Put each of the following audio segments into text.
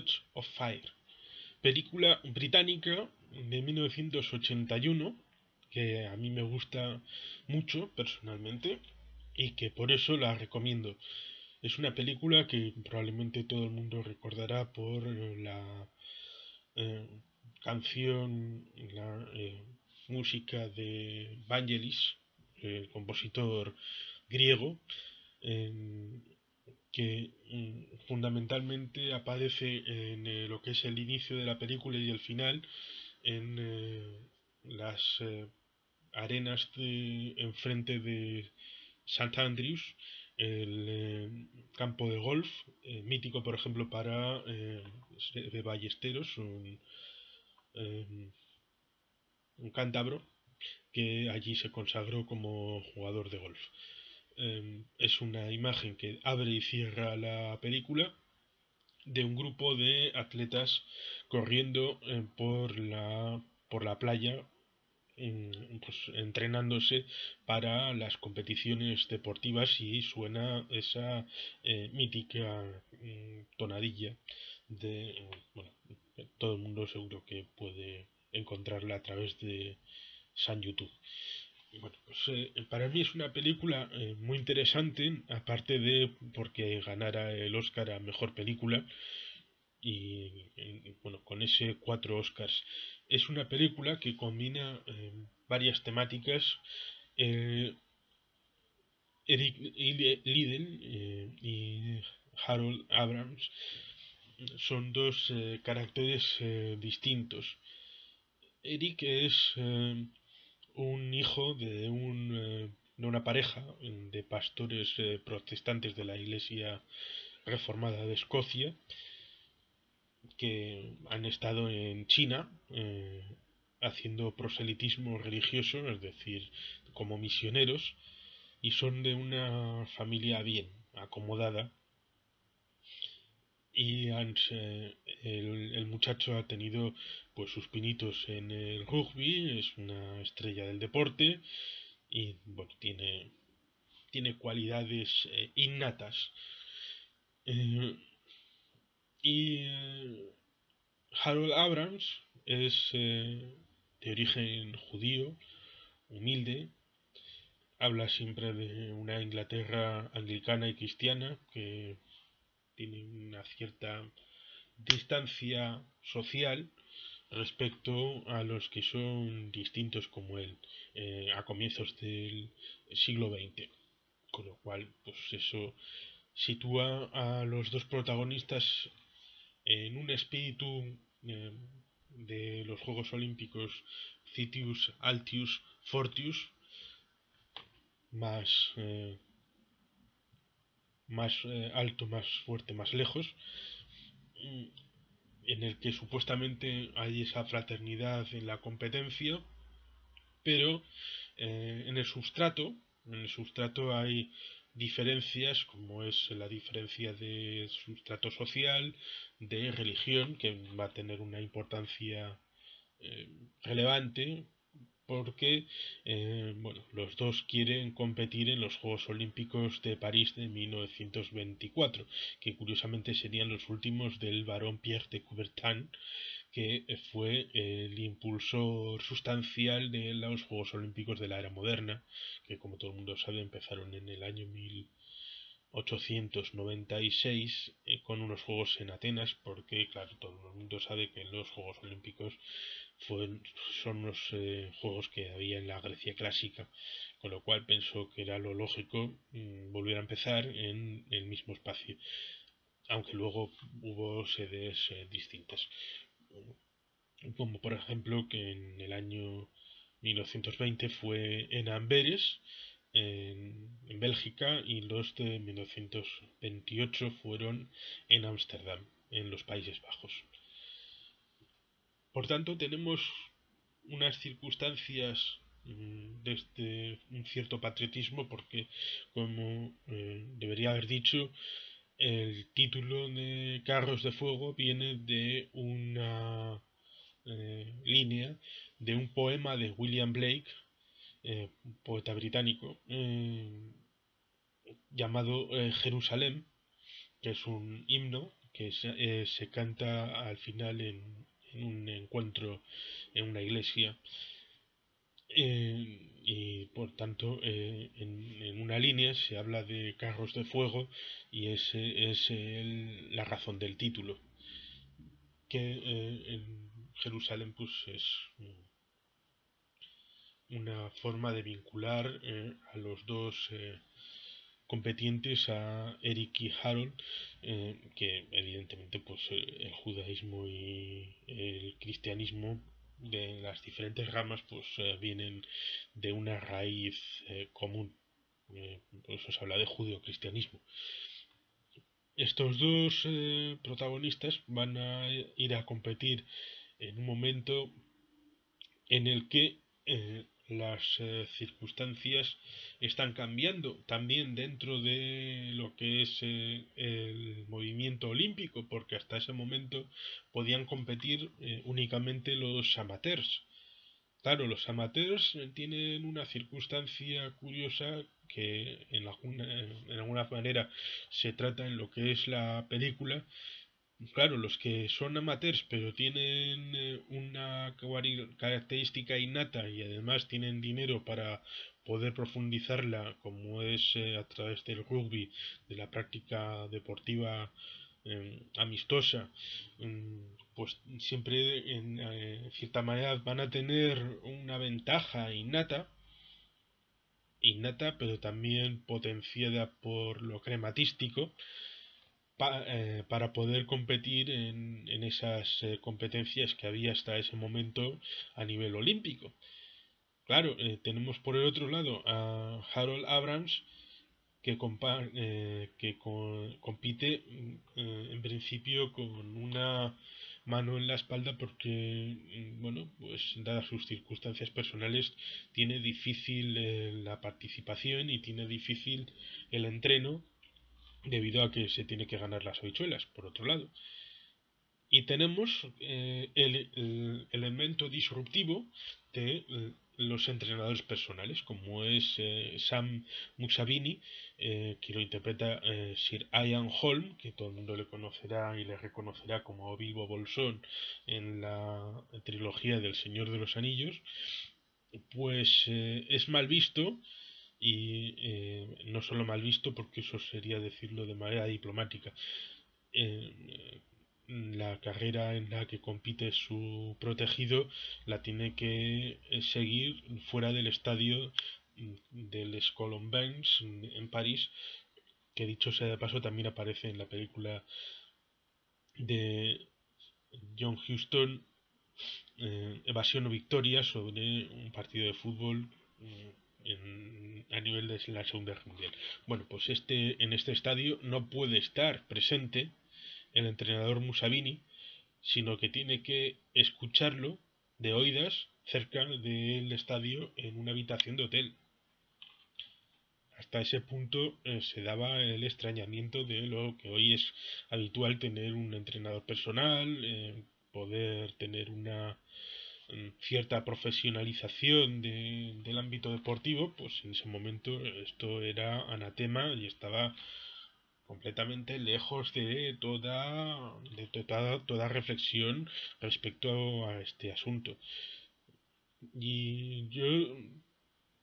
Chariots of Fire, película británica de 1981 que a mí me gusta mucho personalmente y que por eso la recomiendo. Es una película que probablemente todo el mundo recordará por la eh, canción, la música de Vangelis, el compositor griego, eh, que fundamentalmente aparece en lo que es el inicio de la película y el final, en las arenas enfrente de St. Andrews, el campo de golf, mítico por ejemplo para de Ballesteros, eh, un cántabro que allí se consagró como jugador de golf. Es una imagen que abre y cierra la película de un grupo de atletas corriendo por la playa, pues, entrenándose para las competiciones deportivas, y suena esa mítica tonadilla de bueno, todo el mundo seguro que puede encontrarla a través de San YouTube. Bueno, pues para mí es una película muy interesante, aparte de porque ganara el Oscar a mejor película, y bueno, con ese cuatro Oscars. Es una película que combina varias temáticas. Eh, Eric Liddell y Harold Abrams son dos caracteres distintos. Eric es un hijo de una pareja de pastores protestantes de la Iglesia Reformada de Escocia, que han estado en China haciendo proselitismo religioso, es decir, como misioneros, y son de una familia bien acomodada, y el muchacho ha tenido pues sus pinitos en el rugby, es una estrella del deporte y bueno, tiene cualidades innatas. Eh, y Harold Abrams es de origen judío, humilde, habla siempre de una Inglaterra anglicana y cristiana que tiene una cierta distancia social respecto a los que son distintos como él a comienzos del siglo XX, con lo cual pues eso sitúa a los dos protagonistas en un espíritu eh, de los Juegos Olímpicos Citius, Altius, Fortius, más, más alto, más fuerte, más lejos, en el que supuestamente hay esa fraternidad en la competencia, pero en el sustrato hay diferencias, como es la diferencia de sustrato social, de religión, que va a tener una importancia relevante, porque bueno, los dos quieren competir en los Juegos Olímpicos de París de 1924, que curiosamente serían los últimos del barón Pierre de Coubertin, que fue el impulsor sustancial de los Juegos Olímpicos de la era moderna, que como todo el mundo sabe empezaron en el año 1896 con unos Juegos en Atenas, porque claro, todo el mundo sabe que los Juegos Olímpicos son los juegos que había en la Grecia clásica, con lo cual pensó que era lo lógico volver a empezar en el mismo espacio, aunque luego hubo sedes distintas, como por ejemplo que en el año 1920 fue en Amberes, en Bélgica, y los de 1928 fueron en Ámsterdam, en los Países Bajos. Por tanto, tenemos unas circunstancias desde un cierto patriotismo, porque, como debería haber dicho, el título de Carros de Fuego viene de una línea de un poema de William Blake, un poeta británico, llamado Jerusalén, que es un himno que se canta al final en un encuentro en una iglesia. Y por tanto, en una línea se habla de carros de fuego y ese es la razón del título, que en Jerusalén pues es una forma de vincular a los dos competientes, a Eric y Harold, que evidentemente pues el judaísmo y el cristianismo de las diferentes ramas pues vienen de una raíz común. Por eso se habla de judeocristianismo. Estos dos protagonistas van a ir a competir en un momento en el que las circunstancias están cambiando también dentro de lo que es el movimiento olímpico, porque hasta ese momento podían competir únicamente los amateurs. Claro, los amateurs tienen una circunstancia curiosa que en alguna manera se trata en lo que es la película. Claro, los que son amateurs pero tienen una característica innata y además tienen dinero para poder profundizarla, como es a través del rugby, de la práctica deportiva amistosa, pues siempre en cierta manera van a tener una ventaja innata, pero también potenciada por lo crematístico para poder competir en esas competencias que había hasta ese momento a nivel olímpico. Claro, tenemos por el otro lado a Harold Abrams que compite en principio con una mano en la espalda porque, bueno, pues dadas sus circunstancias personales, tiene difícil la participación y tiene difícil el entreno debido a que se tiene que ganar las habichuelas, por otro lado. Y tenemos el elemento disruptivo de los entrenadores personales, como es Sam Musabini, que lo interpreta Sir Ian Holm, que todo el mundo le conocerá y le reconocerá como Bilbo Bolsón en la trilogía del Señor de los Anillos. Pues es mal visto y no solo mal visto, porque eso sería decirlo de manera diplomática. La carrera en la que compite su protegido la tiene que seguir fuera del estadio del Colombins en París, que dicho sea de paso también aparece en la película de John Huston, Evasión o Victoria, sobre un partido de fútbol a nivel de la Segunda Guerra Mundial. Bueno, pues en este estadio no puede estar presente el entrenador Musabini, sino que tiene que escucharlo de oídas cerca del estadio en una habitación de hotel. Hasta ese punto se daba el extrañamiento de lo que hoy es habitual tener un entrenador personal, poder tener una cierta profesionalización del ámbito deportivo. Pues en ese momento esto era anatema y estaba completamente lejos de toda reflexión respecto a este asunto. Y yo,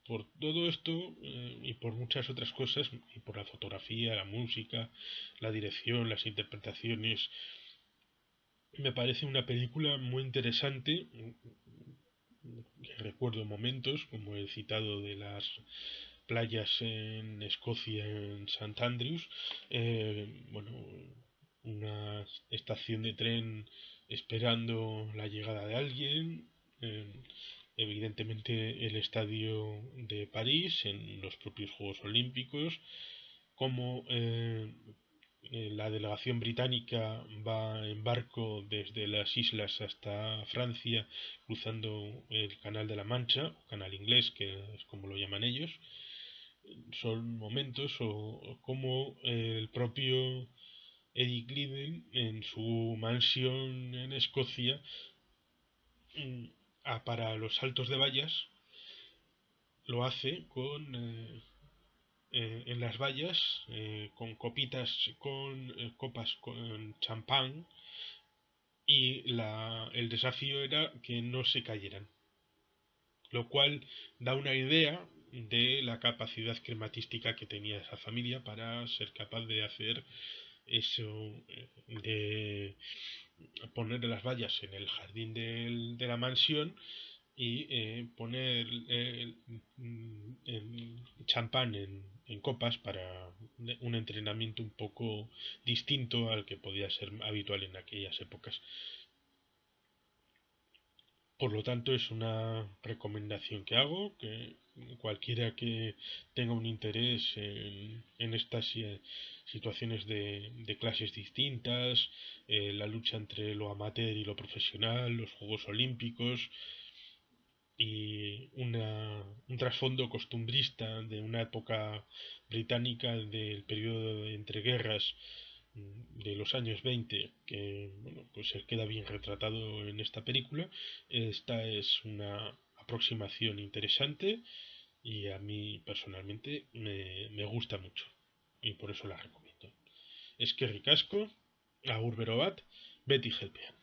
por todo esto y por muchas otras cosas, y por la fotografía, la música, la dirección, las interpretaciones, me parece una película muy interesante. Recuerdo momentos, como he citado, de las playas en Escocia, en St. Andrews, bueno, una estación de tren esperando la llegada de alguien, evidentemente el estadio de París, en los propios Juegos Olímpicos, como la delegación británica va en barco desde las islas hasta Francia, cruzando el Canal de la Mancha, o Canal Inglés, que es como lo llaman ellos. Son momentos o como el propio Eric Liddell en su mansión en Escocia, para los saltos de vallas lo hace en las vallas con copitas, con copas con champán y el desafío era que no se cayeran, lo cual da una idea de la capacidad crematística que tenía esa familia para ser capaz de hacer eso, de poner las vallas en el jardín de la mansión y poner champán en copas para un entrenamiento un poco distinto al que podía ser habitual en aquellas épocas. Por lo tanto, es una recomendación que hago, que cualquiera que tenga un interés en estas situaciones de clases distintas, la lucha entre lo amateur y lo profesional, los Juegos Olímpicos y un trasfondo costumbrista de una época británica del periodo de entreguerras de los años 20 que bueno, pues se queda bien retratado en esta película. Esta es una aproximación interesante y a mí personalmente me gusta mucho y por eso la recomiendo. Es que ricasco, agur berobat, beti gelpean.